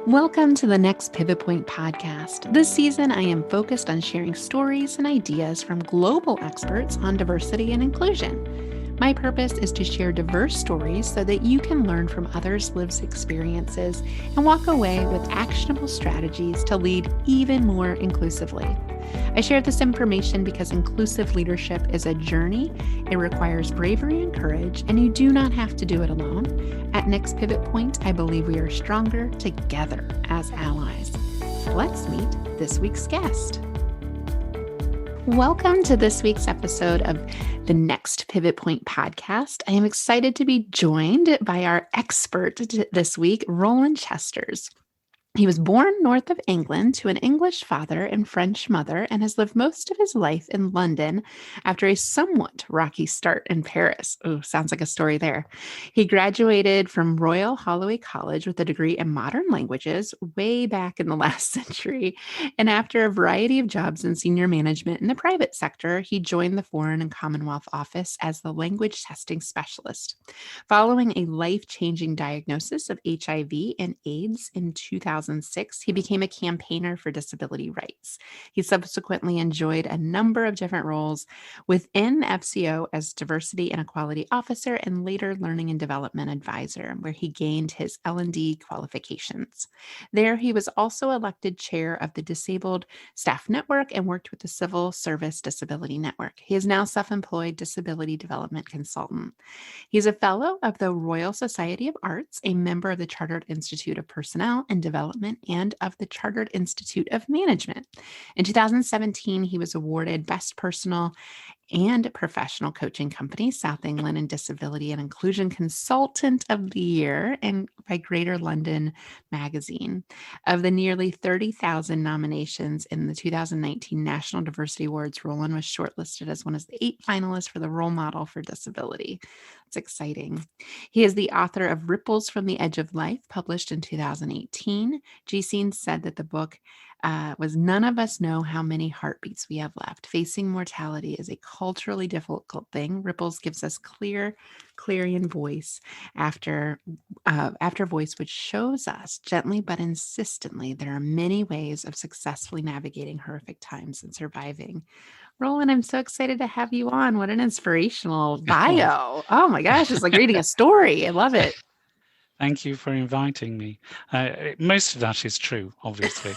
Welcome to the Next Pivot Point podcast. This season, I am focused on sharing stories and ideas from global experts on diversity and inclusion. My purpose is to share diverse stories so that you can learn from others' lived experiences and walk away with actionable strategies to lead even more inclusively. I share this information because inclusive leadership is a journey. It requires bravery and courage, and you do not have to do it alone. At Next Pivot Point, I believe we are stronger together as allies. Let's meet this week's guest. Welcome to this week's episode of the Next Pivot Point podcast. I am excited to be joined by our expert this week, Roland Chesters. He was born north of England to an English father and French mother and has lived most of his life in London after a somewhat rocky start in Paris. Oh, sounds like a story there. He graduated from Royal Holloway College with a degree in modern languages way back in the last century. And after a variety of jobs in senior management in the private sector, he joined the Foreign and Commonwealth Office as the language testing specialist. Following a life-changing diagnosis of HIV and AIDS in 2006, he became a campaigner for disability rights. He subsequently enjoyed a number of different roles within FCO as Diversity and Equality Officer and later Learning and Development Advisor, where he gained his L&D qualifications. There, he was also elected chair of the Disabled Staff Network and worked with the Civil Service Disability Network. He is now self-employed disability development consultant. He's a fellow of the Royal Society of Arts, a member of the Chartered Institute of Personnel and Development, and of the Chartered Institute of Management. In 2017, he was awarded Best Personal and Professional Coaching Company, South England and Disability and Inclusion Consultant of the Year and by Greater London Magazine. Of the nearly 30,000 nominations in the 2019 National Diversity Awards, Roland was shortlisted as one of the 8 finalists for the Role Model for Disability. It's exciting. He is the author of Ripples from the Edge of Life, published in 2018. GCN said that the book was None of Us Know How Many Heartbeats We Have Left. Facing mortality is a culturally difficult thing. Ripples gives us clarion voice after voice, which shows us gently but insistently there are many ways of successfully navigating horrific times and surviving. Roland, I'm so excited to have you on. What an inspirational bio. Oh my gosh, it's like reading a story. I love it. Thank you for inviting me. Most of that is true, obviously.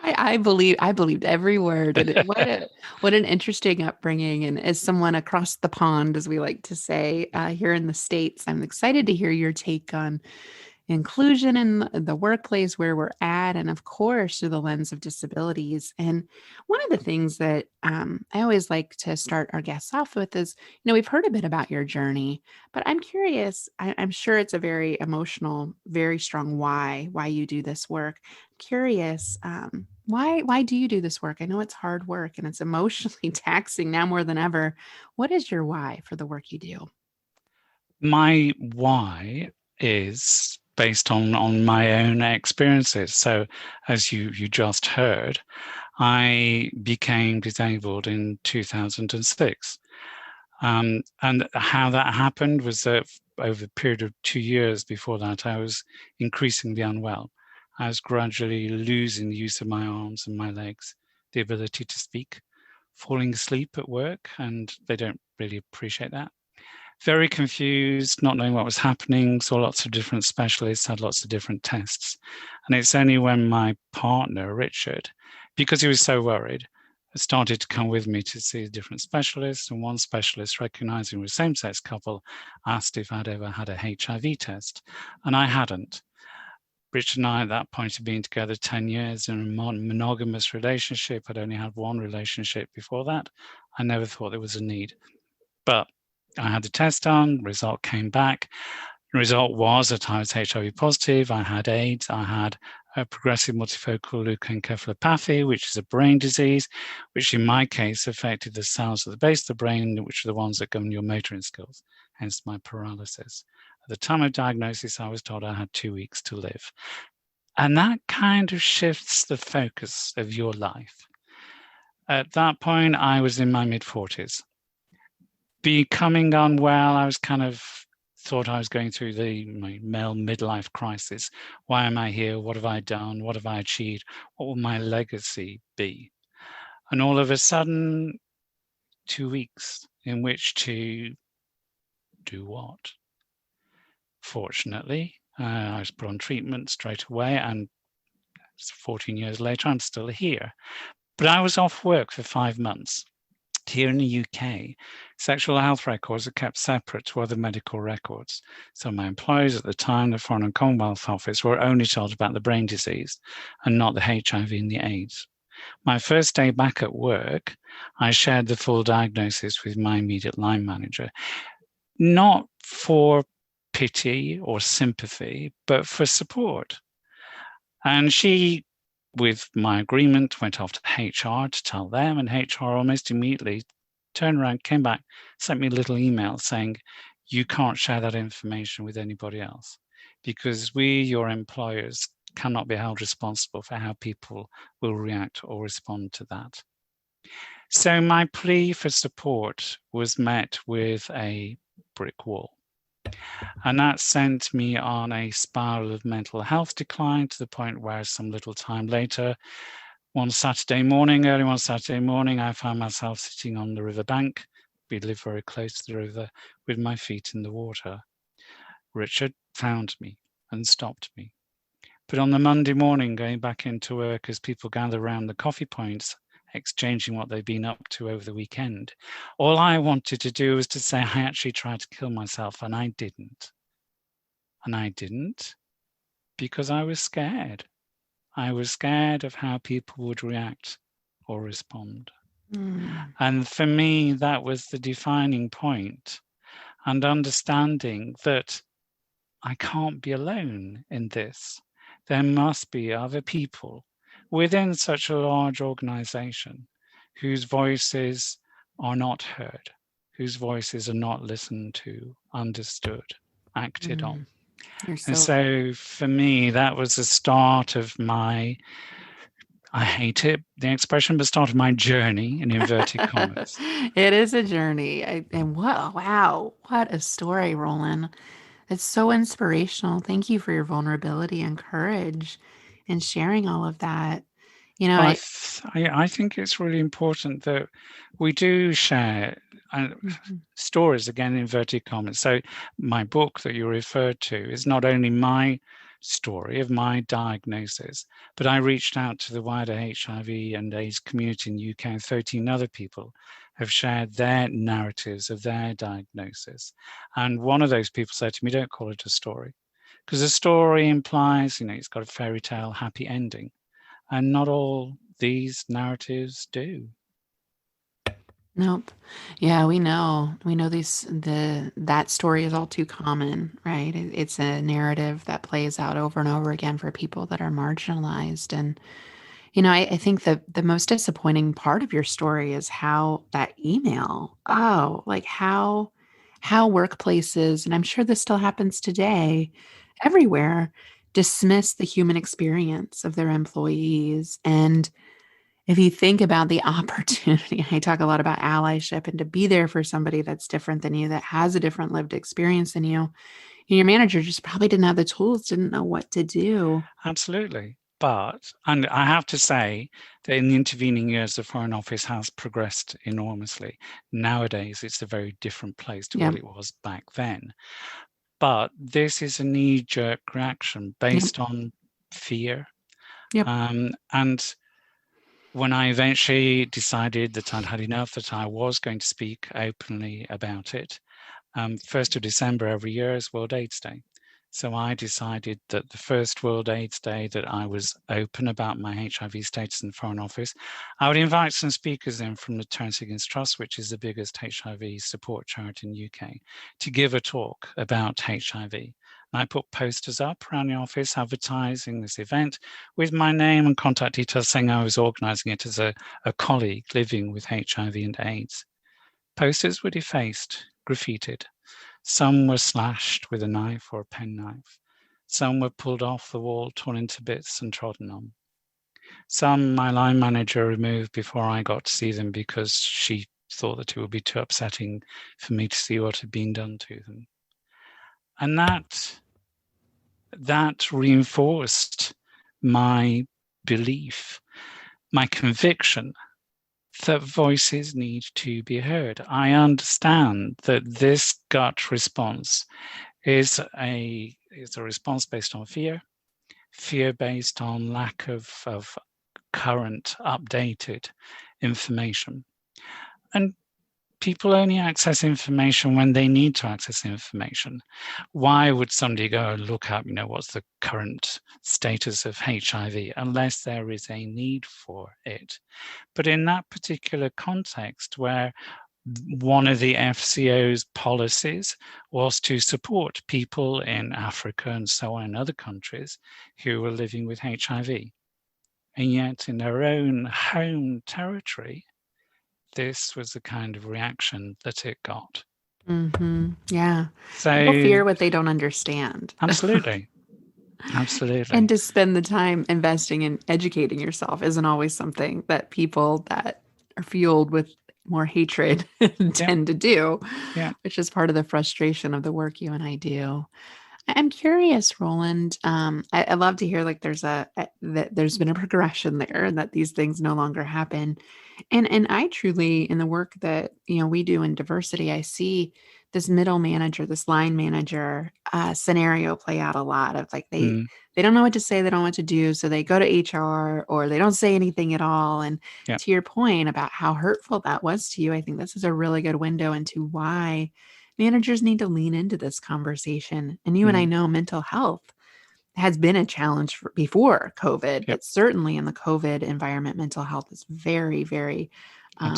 I believed every word. And what an interesting upbringing. And as someone across the pond, as we like to say, here in the States, I'm excited to hear your take on inclusion in the workplace where we're at, and of course through the lens of disabilities. And one of the things that I always like to start our guests off with is, we've heard a bit about your journey, but I'm curious, I'm sure it's a very emotional, very strong why you do this work. I'm curious, why do you do this work? I know it's hard work and it's emotionally taxing now more than ever. What is your why for the work you do? My why is based on my own experiences. So as you just heard, I became disabled in 2006. And how that happened was that over a period of 2 years before that, I was increasingly unwell. I was gradually losing the use of my arms and my legs, the ability to speak, falling asleep at work, and they don't really appreciate that. Very confused, not knowing what was happening, saw lots of different specialists, had lots of different tests. And it's only when my partner, Richard, because he was so worried, started to come with me to see different specialists. And one specialist, recognizing we're a same-sex couple, asked if I'd ever had a HIV test. And I hadn't. Richard and I at that point had been together 10 years in a monogamous relationship. I'd only had one relationship before that. I never thought there was a need. But I had the test done, result came back. The result was that I was HIV positive, I had AIDS, I had a progressive multifocal leukoencephalopathy, which is a brain disease, which in my case affected the cells at the base of the brain, which are the ones that govern your motoring skills, hence my paralysis. At the time of diagnosis, I was told I had 2 weeks to live. And that kind of shifts the focus of your life. At that point, I was in my mid-40s. Becoming unwell, I was kind of thought I was going through my male midlife crisis. Why am I here? What have I done? What have I achieved? What will my legacy be? And all of a sudden, 2 weeks in which to do what? Fortunately, I was put on treatment straight away, and 14 years later, I'm still here. But I was off work for 5 months. Here in the UK, sexual health records are kept separate to other medical records. So my employers at the time, the Foreign and Commonwealth Office, were only told about the brain disease and not the HIV and the AIDS. My first day back at work, I shared the full diagnosis with my immediate line manager, not for pity or sympathy, but for support. And she, with my agreement, went off to HR to tell them, and HR almost immediately turned around, came back, sent me a little email saying, you can't share that information with anybody else because we, your employers, cannot be held responsible for how people will react or respond to that. So my plea for support was met with a brick wall. And that sent me on a spiral of mental health decline to the point where some little time later, early one Saturday morning, I found myself sitting on the riverbank. We live very close to the river, with my feet in the water. Richard found me and stopped me. But on the Monday morning, going back into work as people gather around the coffee points, exchanging what they've been up to over the weekend, all I wanted to do was to say I actually tried to kill myself, and I didn't. And I didn't because I was scared. I was scared of how people would react or respond. And for me, that was the defining point, and understanding that I can't be alone in this. There must be other people within such a large organization whose voices are not heard, whose voices are not listened to, understood, acted on. And so for me, that was the start of my, I hate it, the expression, but start of my journey in inverted commas. It is a journey. And wow, what a story, Roland. It's so inspirational. Thank you for your vulnerability and courage and sharing all of that. You know, I think it's really important that we do share stories, again, inverted commas. So my book that you referred to is not only my story of my diagnosis, but I reached out to the wider HIV and AIDS community in the UK, and 13 other people have shared their narratives of their diagnosis. And one of those people said to me, don't call it a story, because a story implies, it's got a fairy tale happy ending. And not all these narratives do. Nope. Yeah, we know that story is all too common, right? It's a narrative that plays out over and over again for people that are marginalized. And, I think the most disappointing part of your story is how that email, like how workplaces, and I'm sure this still happens today, everywhere, dismiss the human experience of their employees. And if you think about the opportunity, I talk a lot about allyship and to be there for somebody that's different than you, that has a different lived experience than you. And your manager just probably didn't have the tools, didn't know what to do. Absolutely. And I have to say that in the intervening years, the Foreign Office has progressed enormously. Nowadays, it's a very different place to what it was back then. But this is a knee-jerk reaction based on fear. And when I eventually decided that I'd had enough, that I was going to speak openly about it, 1st of December every year is World AIDS Day. So I decided that the first World AIDS Day that I was open about my HIV status in the Foreign Office, I would invite some speakers in from the Terence Higgins Trust, which is the biggest HIV support charity in the UK, to give a talk about HIV. And I put posters up around the office advertising this event with my name and contact details, saying I was organising it as a colleague living with HIV and AIDS. Posters were defaced, graffitied. Some were slashed with a knife or a penknife. Some were pulled off the wall, torn into bits and trodden on. Some my line manager removed before I got to see them because she thought that it would be too upsetting for me to see what had been done to them. And that reinforced my belief, my conviction that voices need to be heard. I understand that this gut response is a response based on fear based on lack of current updated information. And people only access information when they need to access information. Why would somebody go and look up, what's the current status of HIV, unless there is a need for it? But in that particular context, where one of the FCO's policies was to support people in Africa and so on in other countries who were living with HIV. And yet in their own home territory, this was the kind of reaction that it got. Mm-hmm. Yeah. So people fear what they don't understand. Absolutely. And to spend the time investing in educating yourself isn't always something that people that are fueled with more hatred tend to do, which is part of the frustration of the work you and I do. I'm curious, Roland. I love to hear like that there's been a progression there, and that these things no longer happen. And I truly, in the work that we do in diversity, I see this middle manager, this line manager scenario play out a lot of like they don't know what to say, they don't know what to do, so they go to HR or they don't say anything at all. And to your point about how hurtful that was to you, I think this is a really good window into why managers need to lean into this conversation. And you and I know mental health has been a challenge before COVID, but certainly in the COVID environment, mental health is very, very,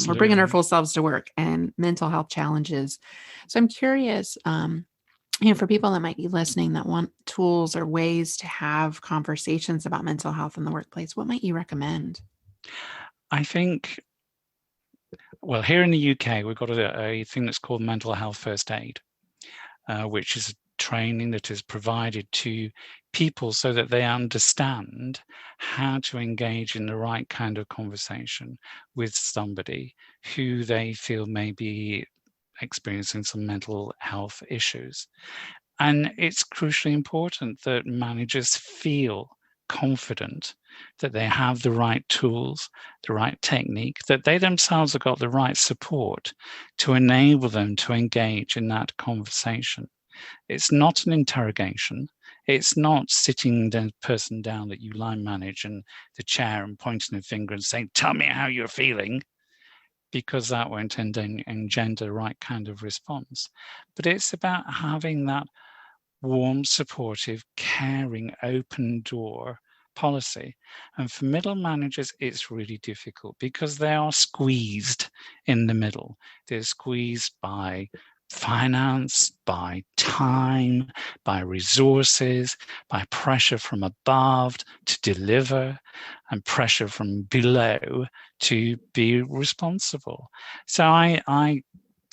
we're bringing our full selves to work and mental health challenges. So I'm curious, for people that might be listening that want tools or ways to have conversations about mental health in the workplace, what might you recommend? I think, well, here in the UK, we've got a thing that's called mental health first aid, which is training that is provided to people so that they understand how to engage in the right kind of conversation with somebody who they feel may be experiencing some mental health issues. And it's crucially important that managers feel confident that they have the right tools, the right technique, that they themselves have got the right support to enable them to engage in that conversation. It's not an interrogation. It's not sitting the person down that you line manage in the chair and pointing a finger and saying, tell me how you're feeling, because that won't engender the right kind of response. But it's about having that warm, supportive, caring, open door policy. And for middle managers, it's really difficult because they are squeezed in the middle. They're squeezed by finance, by time, by resources, by pressure from above to deliver, and pressure from below to be responsible. So I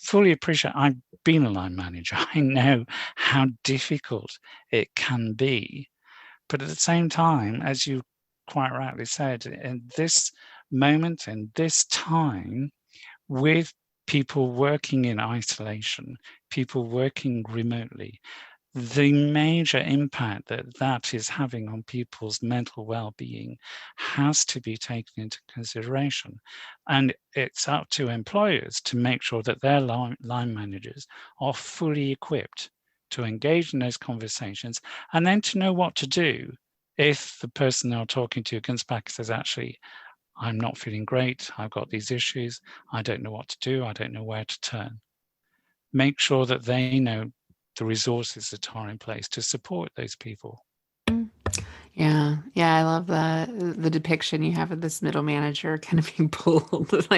fully appreciate, I've been a line manager. I know how difficult it can be. But at the same time, as you quite rightly said, in this moment, in this time, with people working in isolation, people working remotely, the major impact that is having on people's mental well-being has to be taken into consideration. And it's up to employers to make sure that their line managers are fully equipped to engage in those conversations, and then to know what to do if the person they're talking to comes back and says, actually, I'm not feeling great, I've got these issues, I don't know what to do, I don't know where to turn. Make sure that they know the resources that are in place to support those people. Yeah. I love the depiction you have of this middle manager kind of being pulled it's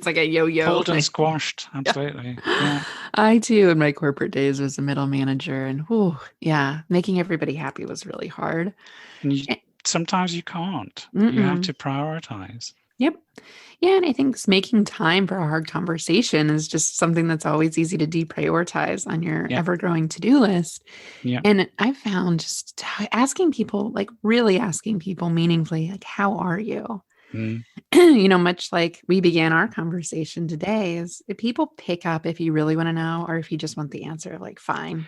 like a yo-yo. Pulled and squashed, absolutely. Yeah. I too, in my corporate days, was a middle manager, and making everybody happy was really hard. And sometimes you can't. You have to prioritize. Yep. Yeah, and I think making time for a hard conversation is just something that's always easy to deprioritize on your ever-growing to-do list. Yeah. And I found just asking people, like really asking people meaningfully, like, how are you? Much like we began our conversation today, is if people pick up if you really want to know or if you just want the answer, like, fine.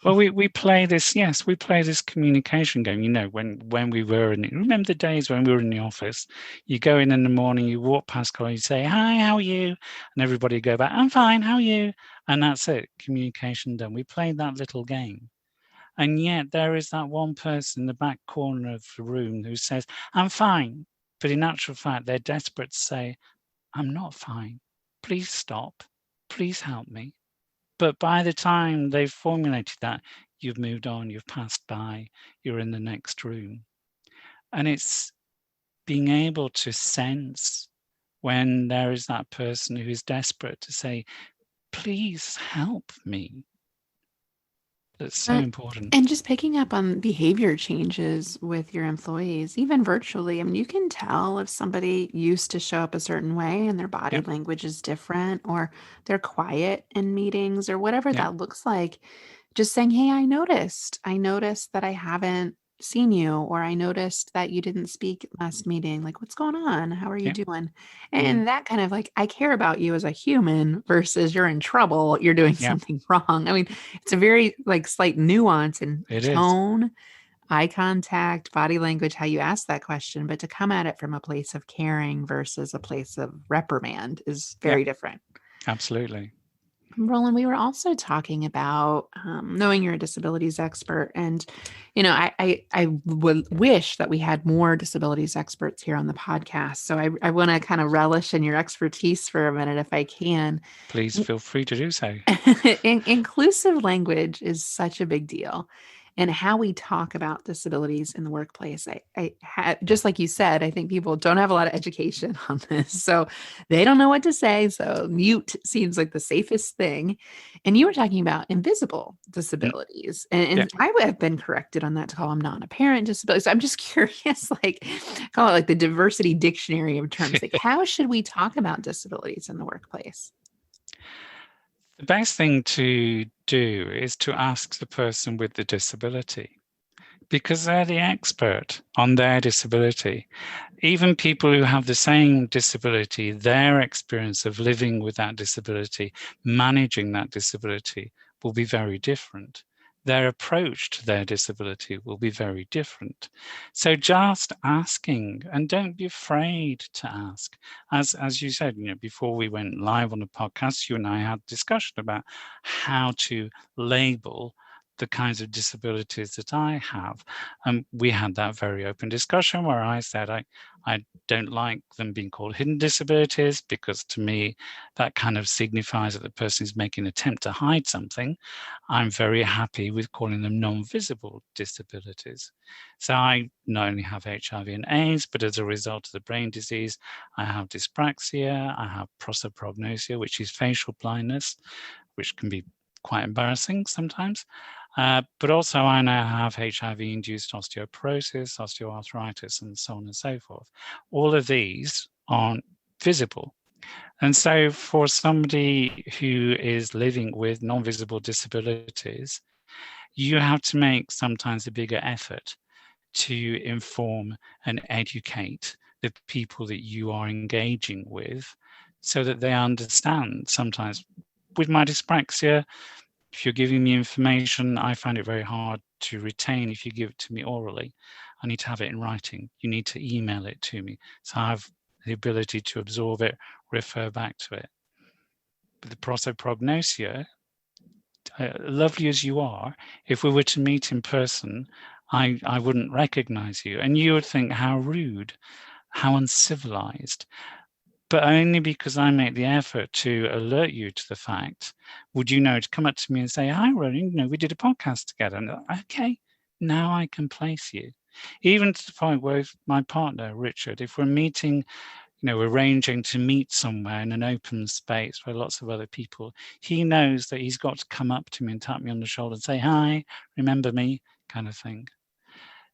Well, we play this, yes, we play this communication game. When we were remember the days when we were in the office, you go in the morning, you walk past colleagues, you say, hi, how are you? And everybody go back, I'm fine, how are you? And that's it, communication done. We played that little game. And yet there is that one person in the back corner of the room who says, I'm fine. But in actual fact, they're desperate to say, I'm not fine. Please stop. Please help me. But by the time they've formulated that, you've moved on, you've passed by, you're in the next room. And it's being able to sense when there is that person who is desperate to say, please help me. That's so important. And just picking up on behavior changes with your employees, even virtually. I mean, you can tell if somebody used to show up a certain way and their body Yep, language is different, or they're quiet in meetings, or whatever yep, that looks like. Just saying, hey, I noticed that I haven't seen you, or I noticed that you didn't speak last meeting. Like, what's going on? How are you yep. doing? Mm, And that kind of like, I care about you as a human versus you're in trouble, you're doing yep, something wrong. I mean, it's a very like slight nuance in it is. tone, eye contact, body language, how you ask that question, but to come at it from a place of caring versus a place of reprimand is Yep, very different. absolutely. Roland, we were also talking about knowing you're a disabilities expert, and I would wish that we had more disabilities experts here on the podcast. So I want to kind of relish in your expertise for a minute, if I can. Please feel free to do so. Inclusive language is such a big deal. And how we talk about disabilities in the workplace. Just like you said, I think people don't have a lot of education on this. So they don't know what to say. So mute seems like the safest thing. And you were talking about invisible Mm, disabilities. And, yep. and I would have been corrected on that to call them non-apparent disabilities. So I'm just curious, like, call it like the diversity dictionary of terms. Like, how should we talk about disabilities in the workplace? The best thing to do is to ask the person with the disability because they're the expert on their disability. Even people who have the same disability, their experience of living with that disability, managing that disability will be very different. Their approach to their disability will be very different. So just asking, and don't be afraid to ask. As you said, before we went live on the podcast, you and I had discussion about how to label the kinds of disabilities that I have. And we had that very open discussion where I said I don't like them being called hidden disabilities because to me that kind of signifies that the person is making an attempt to hide something. I'm very happy with calling them non-visible disabilities. So I not only have HIV and AIDS, but as a result of the brain disease, I have dyspraxia, I have prosopagnosia, which is facial blindness, which can be quite embarrassing sometimes. But also I now have HIV-induced osteoporosis, osteoarthritis, and so on and so forth. All of these aren't visible. And so for somebody who is living with non-visible disabilities, you have to make sometimes a bigger effort to inform and educate the people that you are engaging with so that they understand. Sometimes with my dyspraxia, if you're giving me information, I find it very hard to retain if you give it to me orally. I need to have it in writing. You need to email it to me. So I have the ability to absorb it, refer back to it. But the prosopagnosia, lovely as you are, if we were to meet in person, I wouldn't recognize you. And you would think, how rude, how uncivilized. But only because I make the effort to alert you to the fact, would you know to come up to me and say, hi, Roland, we did a podcast together. And okay, now I can place you. Even to the point where my partner, Richard, if we're meeting, arranging to meet somewhere in an open space where lots of other people, he knows that he's got to come up to me and tap me on the shoulder and say, hi, remember me, kind of thing.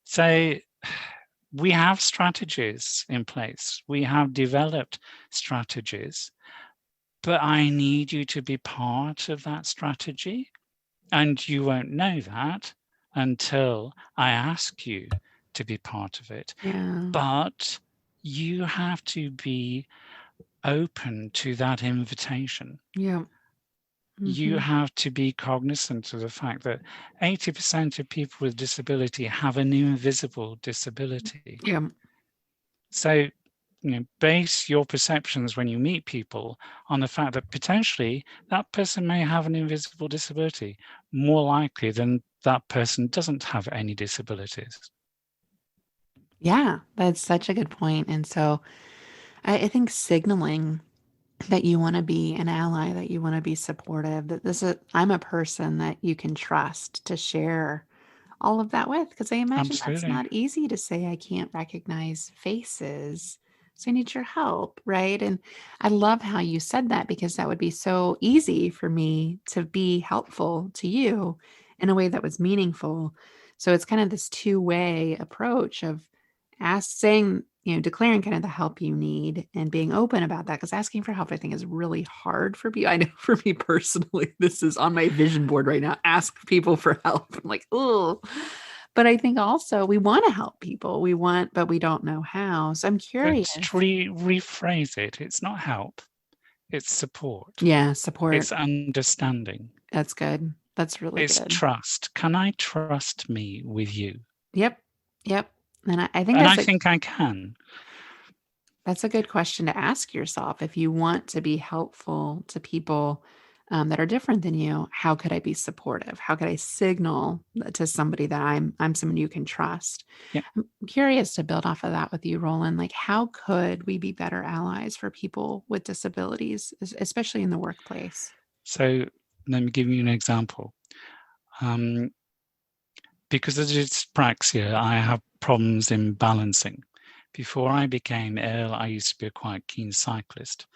So we have strategies in place. We have developed strategies, but I need you to be part of that strategy. And you won't know that until I ask you to be part of it. Yeah. But you have to be open to that invitation. Yeah. you Hmm. have to be cognizant of the fact that 80% of people with disability have an invisible disability. Yeah. So, base your perceptions when you meet people on the fact that potentially that person may have an invisible disability, more likely than that person doesn't have any disabilities. Yeah, that's such a good point. And so I think signaling that you want to be an ally, that you want to be supportive, that I'm a person that you can trust to share all of that with, because I imagine that's Absolutely. not easy to say. I can't recognize faces, so I need your help, right? And I love how you said that, because that would be so easy for me to be helpful to you in a way that was meaningful. So it's kind of this two-way approach of saying, declaring kind of the help you need and being open about that. Because asking for help, I think, is really hard for me. I know for me personally, this is on my vision board right now. Ask people for help. I'm like, oh, but I think also we want to help people. But we don't know how. So I'm But curious. to rephrase it, it's not help, it's support, Yeah, support. it's understanding, That's good. That's really it's good. trust. Can I trust me with you? Yep. Yep. And I think And I think I can. that's a good question to ask yourself. If you want to be helpful to people that are different than you, how could I be supportive? How could I signal to somebody that I'm someone you can trust? Yeah. I'm curious to build off of that with you, Roland. Like, how could we be better allies for people with disabilities, especially in the workplace? So let me give you an example. Um, because of dyspraxia, I have problems in balancing. Before I became ill, I used to be a quite keen cyclist.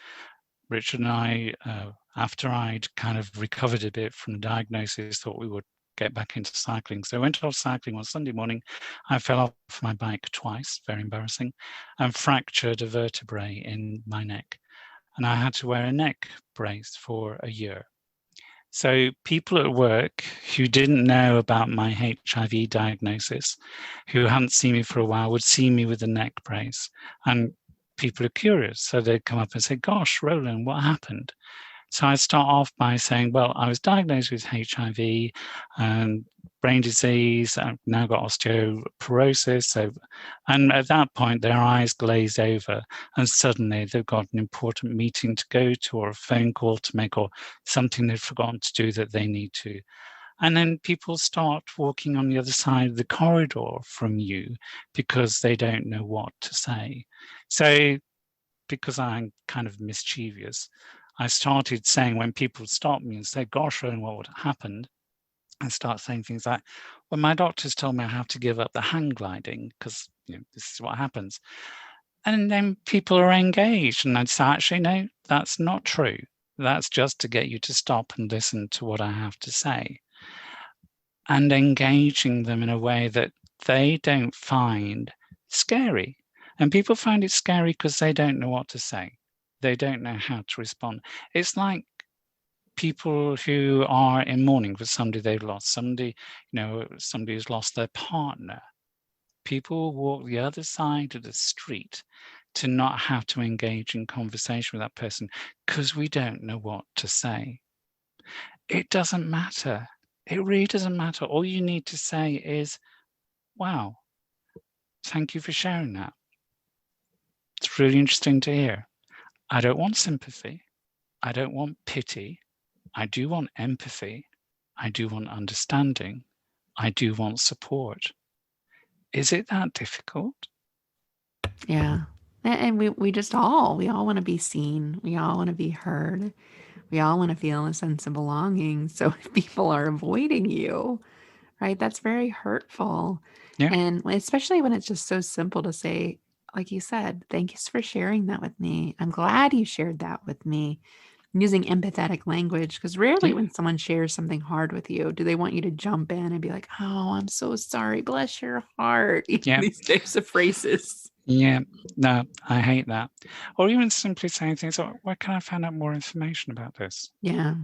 Richard and I, after I'd kind of recovered a bit from the diagnosis, thought we would get back into cycling. So I went off cycling on Sunday morning. I fell off my bike twice, very embarrassing, and fractured a vertebrae in my neck. And I had to wear a neck brace for a year. So people at work who didn't know about my HIV diagnosis, who hadn't seen me for a while, would see me with a neck brace. And people are curious. So they'd come up and say, gosh, Roland, what happened? So I start off by saying, well, I was diagnosed with HIV and brain disease. I've now got osteoporosis. And at that point, their eyes glaze over, and suddenly they've got an important meeting to go to, or a phone call to make, or something they've forgotten to do that they need to. And then people start walking on the other side of the corridor from you because they don't know what to say. So because I'm kind of mischievous, I started saying, when people stop me and say, gosh, Rowan, what would happened? I start saying things like, well, my doctors told me I have to give up the hang gliding because this is what happens. And then people are engaged. And I'd say, actually, no, that's not true. That's just to get you to stop and listen to what I have to say. And engaging them in a way that they don't find scary. And people find it scary because they don't know what to say. They don't know how to respond. It's like people who are in mourning for somebody they've lost, somebody who's lost their partner. People walk the other side of the street to not have to engage in conversation with that person because we don't know what to say. It doesn't matter. It really doesn't matter. All you need to say is, wow, thank you for sharing that. It's really interesting to hear. I don't want sympathy. I don't want pity. I do want empathy. I do want understanding. I do want support. Is it that difficult? Yeah. And we all want to be seen. We all want to be heard. We all want to feel a sense of belonging. So if people are avoiding you, right, that's very hurtful. Yeah. And especially when it's just so simple to say, like you said, thank you for sharing that with me. I'm glad you shared that with me. Using empathetic language, because rarely Yeah. when someone shares something hard with you, do they want you to jump in and be like, oh, I'm so sorry. Bless your heart. Yeah. These types of phrases. Yeah. No, I hate that. Or even simply saying things like, where can I find out more information about this? Yeah.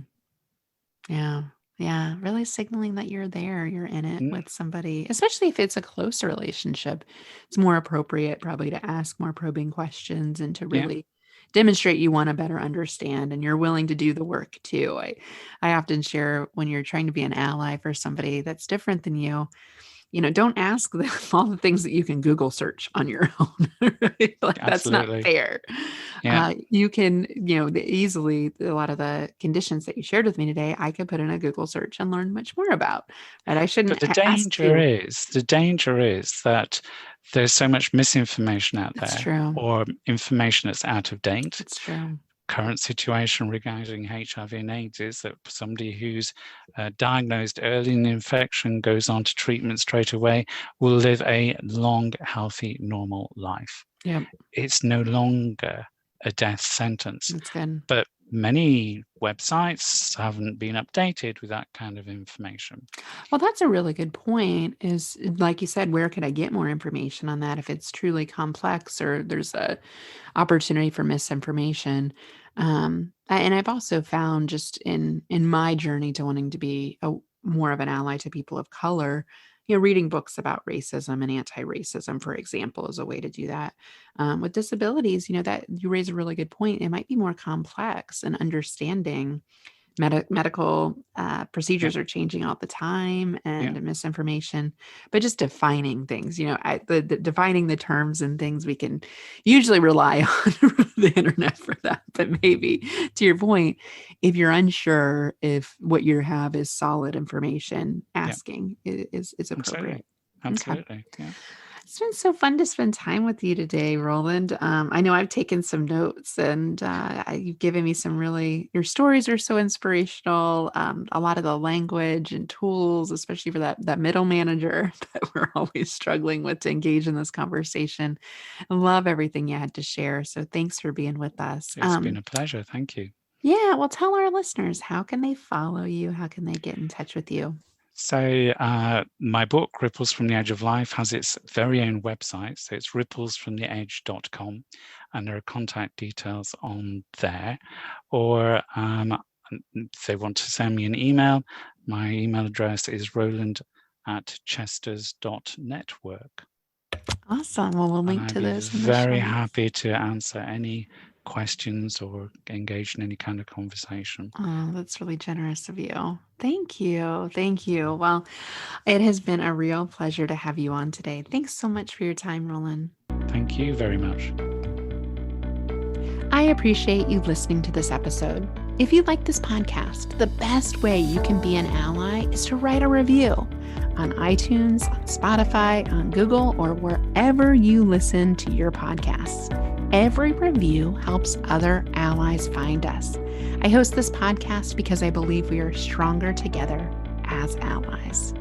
Yeah. Yeah. Really signaling that you're there, you're in it Mm, with somebody, especially if it's a close relationship. It's more appropriate probably to ask more probing questions and to yeah. really demonstrate you want to better understand and you're willing to do the work too. I often share when you're trying to be an ally for somebody that's different than you, don't ask them all the things that you can Google search on your own. Right? Like, that's not Absolutely. fair. Yeah. You can, easily, a lot of the conditions that you shared with me today, I could put in a Google search and learn much more about. But I shouldn't But the ask danger you. is the danger is that there's so much misinformation out It's there, true. or information that's out of date. It's true. Current situation regarding HIV and AIDS is that somebody who's diagnosed early in infection goes on to treatment straight away will live a long, healthy, normal life. Yeah, It's no longer a death sentence. that's good. But many websites haven't been updated with that kind of information. Well, that's a really good point, is like you said, where could I get more information on that if it's truly complex or there's a opportunity for misinformation? And I've also found, just in my journey to wanting to be more of an ally to people of color, reading books about racism and anti-racism, for example, is a way to do that. With disabilities, that you raise a really good point. It might be more complex, and understanding medical Yeah, procedures are changing all the time, yeah, and misinformation, but just defining things, the defining the terms and things, we can usually rely on the internet for that. But maybe, to your point, if you're unsure if what you have is solid information, yeah. asking is appropriate. Absolutely. Okay. Absolutely. Yeah. It's been so fun to spend time with you today, Roland. I know I've taken some notes, and you've given me your stories are so inspirational. A lot of the language and tools, especially for that middle manager that we're always struggling with to engage in this conversation. I love everything you had to share. So thanks for being with us. It's been a pleasure. Thank you. Yeah, well, tell our listeners, how can they follow you? How can they get in touch with you? So my book, Ripples from the Edge of Life, has its very own website. So it's ripplesfromtheedge.com, and there are contact details on there. Or if they want to send me an email, my email address is roland@chesters.network. Awesome. Well, we'll And link I'd to be those in the show very notes. happy to answer any questions or engage in any kind of conversation. Oh, that's really generous of you. Thank you. Thank you. Well, it has been a real pleasure to have you on today. Thanks so much for your time, Roland. Thank you very much. I appreciate you listening to this episode. If you like this podcast, the best way you can be an ally is to write a review on iTunes, on Spotify, on Google, or wherever you listen to your podcasts. Every review helps other allies find us. I host this podcast because I believe we are stronger together as allies.